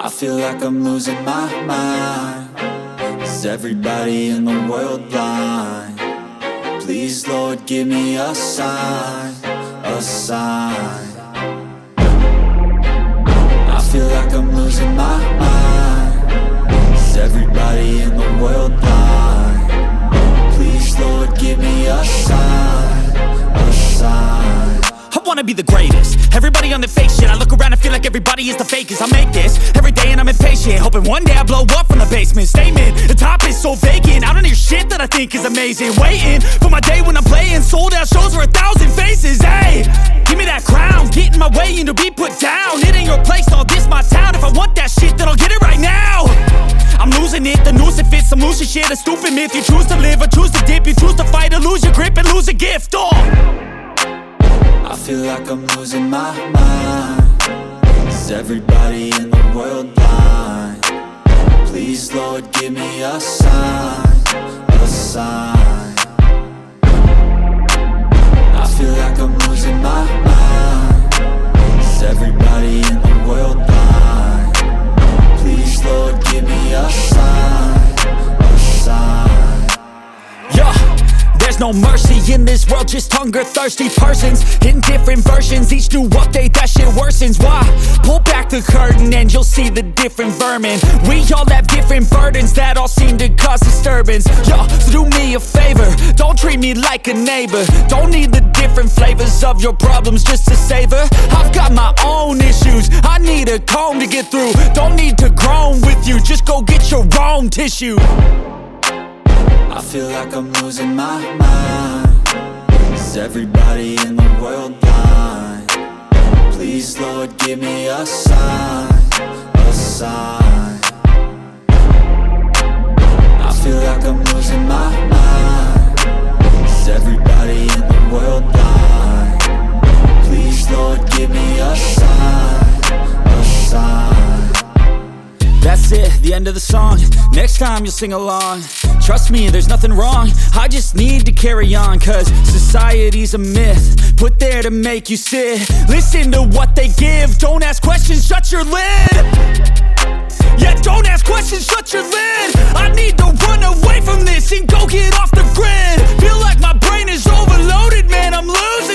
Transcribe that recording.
I feel like I'm losing my mind. Is everybody in the world blind? Please, Lord, give me a sign, a sign. I feel like I'm losing my mind. Is everybody in the world blind? Please, Lord, give me a sign, a sign. I wanna be the greatest. Everybody on the fake shit. I look around and feel like everybody is the fakest. I make this every day and I'm impatient, hoping one day I blow up from the basement. Statement, the top is so vacant. I don't hear shit that I think is amazing. Waiting for my day when I'm playing sold out shows for 1,000 faces. Hey, give me that crown, get in my way and to be put down. It ain't your place, all this my town. If I want that shit, then I'll get it right now. I'm losing it, the noose it fits. I'm losing shit, a stupid myth. You choose to live or choose to dip. You choose to fight or lose your grip and lose a gift. I feel like I'm losing my mind. Is everybody in the world blind? Please, Lord, give me a sign, a sign. I feel like I'm losing my mind. Is everybody in the world blind? Please, Lord, give me a sign, a sign. Yeah. There's no mercy in this world, just hunger-thirsty persons in different versions. Each new update, that shit worsens. Why? Pull back the curtain and you'll see the different vermin. We all have different burdens that all seem to cause disturbance. Yo, so do me a favor, don't treat me like a neighbor. Don't need the different flavors of your problems just to savor. I've got my own issues, I need a comb to get through. Don't need to groan with you, just go get your own tissue. I feel like I'm losing my mind. Is everybody in the world blind? Please, Lord, give me a sign, a sign. I feel like I'm losing my mind. Is everybody in the world blind? Please, Lord, give me a sign, a sign. That's it, the end of the song. Next time you'll sing along. Trust me, there's nothing wrong. I just need to carry on, cause society's a myth put there to make you sit. Listen to what they give. Don't ask questions, shut your lid. Yeah, don't ask questions, shut your lid. I need to run away from this and go get off the grid. Feel like my brain is overloaded, man, I'm losing